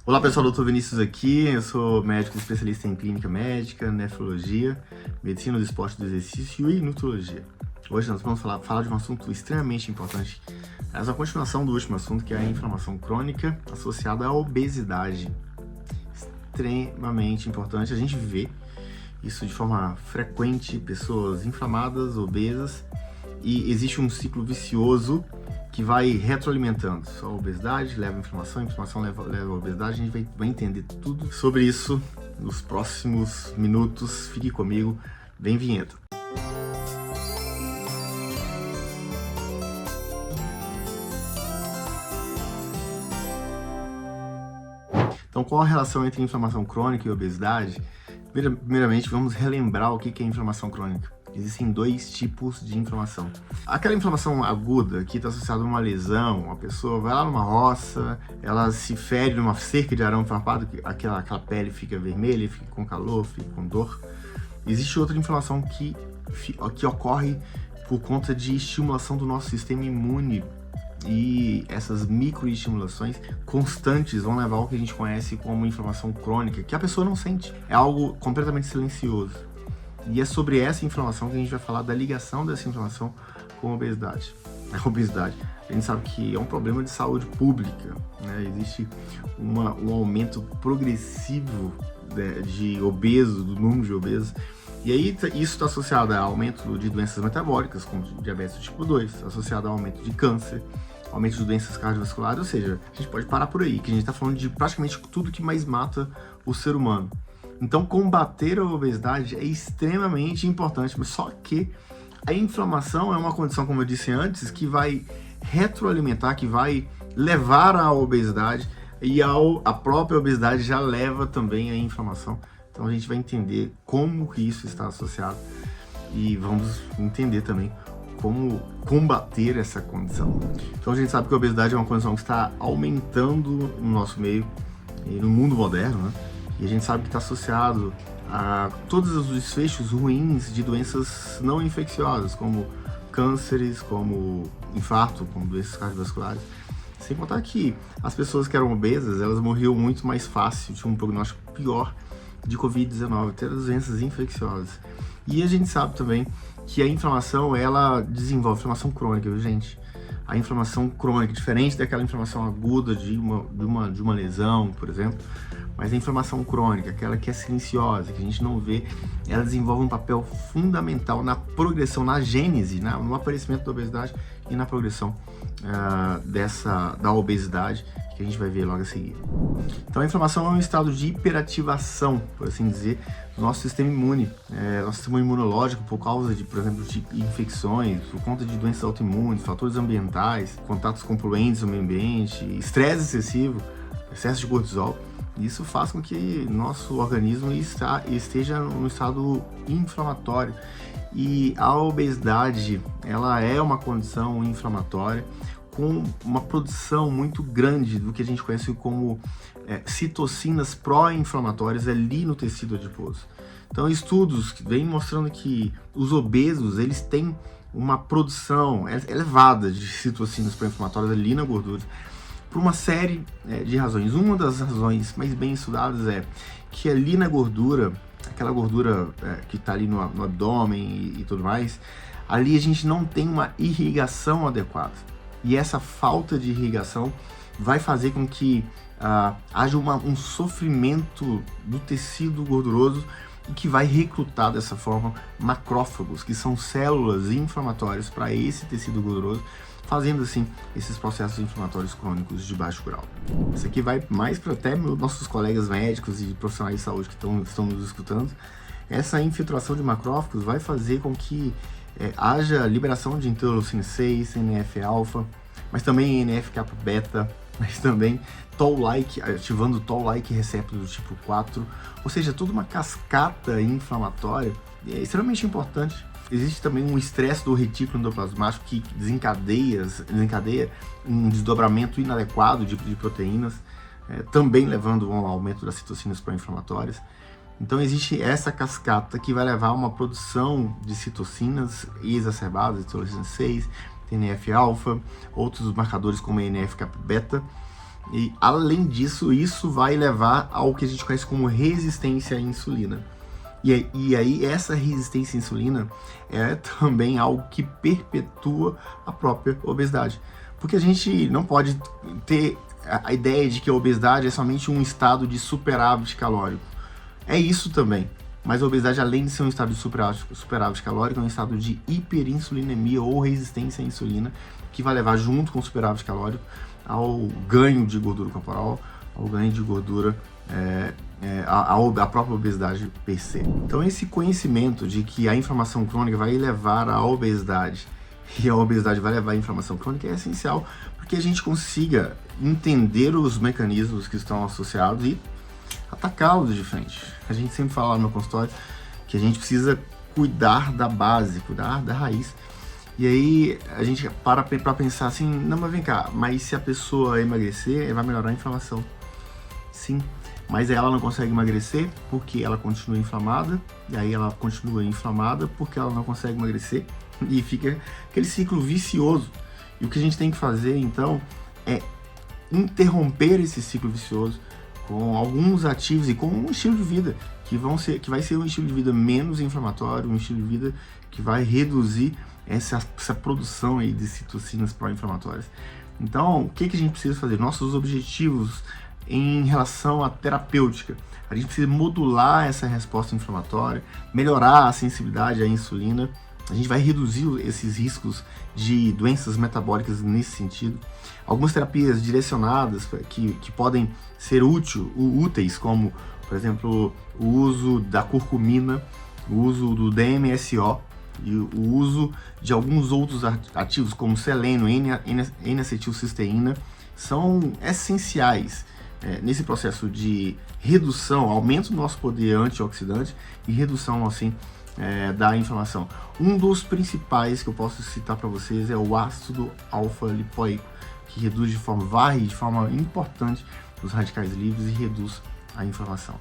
Olá pessoal, Dr. Vinícius aqui, eu sou médico especialista em clínica médica, nefrologia, medicina do esporte e do exercício e nutrologia. Hoje nós vamos falar de um assunto extremamente importante, essa é a continuação do último assunto, que é a inflamação crônica associada à obesidade. Extremamente importante, a gente vê isso de forma frequente, pessoas inflamadas, obesas, e existe um ciclo vicioso que vai retroalimentando. Só a obesidade leva à inflamação, a inflamação leva à obesidade. A gente vai entender tudo sobre isso nos próximos minutos. Fique comigo, vem vinheta. Então, qual a relação entre inflamação crônica e obesidade? Primeiramente, vamos relembrar o que é inflamação crônica. Existem dois tipos de inflamação. Aquela inflamação aguda, que está associada a uma lesão, a pessoa vai lá numa roça, ela se fere numa cerca de arame farpado, aquela pele fica vermelha, fica com calor, fica com dor. Existe outra inflamação que ocorre por conta de estimulação do nosso sistema imune. E essas microestimulações constantes vão levar ao que a gente conhece como inflamação crônica, que a pessoa não sente. É algo completamente silencioso. E é sobre essa inflamação que a gente vai falar, da ligação dessa inflamação com a obesidade. A obesidade, a gente sabe que é um problema de saúde pública, né? Existe um aumento progressivo de obesos, do número de obesos. E aí isso está associado a aumento de doenças metabólicas, como diabetes tipo 2, associado ao aumento de câncer, aumento de doenças cardiovasculares, ou seja, a gente pode parar por aí, que a gente está falando de praticamente tudo que mais mata o ser humano. Então, combater a obesidade é extremamente importante, mas só que a inflamação é uma condição, como eu disse antes, que vai retroalimentar, que vai levar à obesidade, e a própria obesidade já leva também à inflamação. Então a gente vai entender como que isso está associado e vamos entender também como combater essa condição. Então a gente sabe que a obesidade é uma condição que está aumentando no nosso meio e no mundo moderno, né? E a gente sabe que está associado a todos os desfechos ruins de doenças não infecciosas, como cânceres, como infarto, como doenças cardiovasculares. Sem contar que as pessoas que eram obesas, elas morriam muito mais fácil, tinham um prognóstico pior de Covid-19, até das doenças infecciosas. E a gente sabe também que a inflamação, ela desenvolve inflamação crônica, viu, gente? A inflamação crônica, diferente daquela inflamação aguda de uma lesão, por exemplo, mas a inflamação crônica, aquela que é silenciosa, que a gente não vê, ela desenvolve um papel fundamental na progressão, na gênese, no aparecimento da obesidade e na progressão da obesidade, que a gente vai ver logo a seguir. Então a inflamação é um estado de hiperativação, por assim dizer, do nosso sistema imune, nosso sistema imunológico, por causa de, por exemplo, de infecções, por conta de doenças autoimunes, fatores ambientais, contatos com poluentes no meio ambiente, estresse excessivo, excesso de cortisol. Isso faz com que nosso organismo esteja no estado inflamatório. E a obesidade, ela é uma condição inflamatória com uma produção muito grande do que a gente conhece como citocinas pró-inflamatórias ali no tecido adiposo. Então, estudos vêm mostrando que os obesos, eles têm uma produção elevada de citocinas pró-inflamatórias ali na gordura, por uma série de razões. Uma das razões mais bem estudadas é que ali na gordura, aquela gordura que está ali no abdômen e tudo mais, ali a gente não tem uma irrigação adequada. E essa falta de irrigação vai fazer com que haja um sofrimento do tecido gorduroso e que vai recrutar dessa forma macrófagos, que são células inflamatórias para esse tecido gorduroso, fazendo assim esses processos inflamatórios crônicos de baixo grau. Isso aqui vai mais para até nossos colegas médicos e profissionais de saúde que estão nos escutando. Essa infiltração de macrófagos vai fazer com que haja liberação de interleucina 6, NF-alfa, mas também NF-kappa-beta, mas também Toll-like, ativando o Toll-like receptor do tipo 4, ou seja, toda uma cascata inflamatória extremamente importante. Existe também um estresse do retículo endoplasmático que desencadeia um desdobramento inadequado de proteínas, também levando a um aumento das citocinas pró-inflamatórias. Então existe essa cascata que vai levar a uma produção de citocinas exacerbadas, interleucina 6, TNF-alfa, outros marcadores como NF-kappa-beta, E, além disso, isso vai levar ao que a gente conhece como resistência à insulina. E aí, essa resistência à insulina é também algo que perpetua a própria obesidade. Porque a gente não pode ter a ideia de que a obesidade é somente um estado de superávit calórico. É isso também. Mas a obesidade, além de ser um estado de superávit calórico, é um estado de hiperinsulinemia ou resistência à insulina, que vai levar junto com o superávit calórico ao ganho de gordura corporal, ao ganho de gordura, a própria obesidade per se. Então esse conhecimento de que a inflamação crônica vai levar à obesidade e a obesidade vai levar à inflamação crônica é essencial para que a gente consiga entender os mecanismos que estão associados e atacá-los de frente. A gente sempre fala no meu consultório que a gente precisa cuidar da base, cuidar da raiz. E aí a gente para pensar assim, não, mas vem cá, mas se a pessoa emagrecer, vai melhorar a inflamação. Sim, mas ela não consegue emagrecer porque ela continua inflamada, e aí ela continua inflamada porque ela não consegue emagrecer, e fica aquele ciclo vicioso. E o que a gente tem que fazer, então, é interromper esse ciclo vicioso com alguns ativos e com um estilo de vida que vai ser um estilo de vida menos inflamatório, um estilo de vida que vai reduzir essa produção aí de citocinas pró-inflamatórias. Então, o que a gente precisa fazer? Nossos objetivos em relação à terapêutica. A gente precisa modular essa resposta inflamatória, melhorar a sensibilidade à insulina. A gente vai reduzir esses riscos de doenças metabólicas nesse sentido. Algumas terapias direcionadas que podem ser úteis, como, por exemplo, o uso da curcumina, o uso do DMSO e o uso de alguns outros ativos, como selênio, N-acetilcisteína, são essenciais nesse processo de redução, aumento do nosso poder antioxidante e redução, assim, da inflamação. Um dos principais que eu posso citar para vocês é o ácido alfa-lipoico, que varre de forma importante os radicais livres e reduz a inflamação.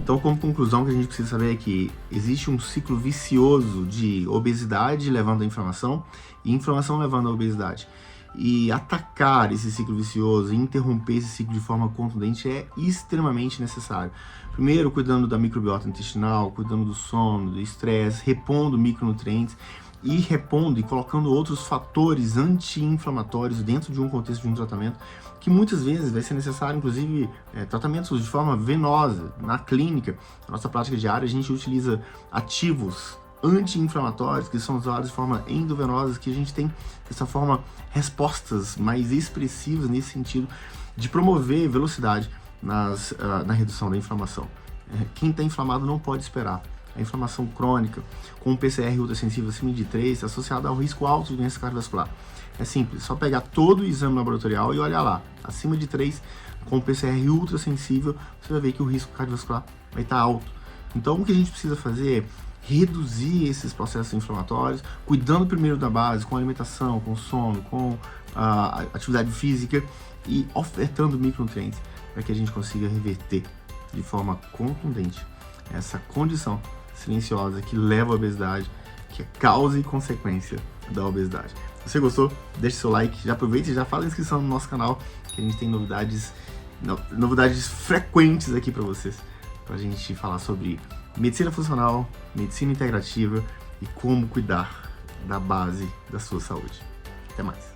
Então, como conclusão, o que a gente precisa saber é que existe um ciclo vicioso de obesidade levando à inflamação e inflamação levando à obesidade. E atacar esse ciclo vicioso e interromper esse ciclo de forma contundente é extremamente necessário. Primeiro, cuidando da microbiota intestinal, cuidando do sono, do estresse, repondo micronutrientes e repondo e colocando outros fatores anti-inflamatórios dentro de um contexto de um tratamento, que muitas vezes vai ser necessário, inclusive, tratamentos de forma venosa. Na clínica, na nossa prática diária, a gente utiliza ativos anti-inflamatórios que são usados de forma endovenosa, que a gente tem, dessa forma, respostas mais expressivas nesse sentido de promover velocidade na redução da inflamação. Quem está inflamado não pode esperar. A inflamação crônica com um PCR ultrassensível acima de 3 é associada ao risco alto de doença cardiovascular. É simples, só pegar todo o exame laboratorial e olhar lá, acima de 3, com PCR ultrassensível, você vai ver que o risco cardiovascular vai estar alto. Então, o que a gente precisa fazer é reduzir esses processos inflamatórios, cuidando primeiro da base, com alimentação, com sono, com atividade física e ofertando micronutrientes para que a gente consiga reverter de forma contundente essa condição silenciosa que leva à obesidade, que é causa e consequência da obesidade. Se você gostou, deixe seu like, já aproveite e já faz a inscrição no nosso canal, que a gente tem novidades frequentes aqui para vocês, para a gente falar sobre medicina funcional, medicina integrativa e como cuidar da base da sua saúde. Até mais!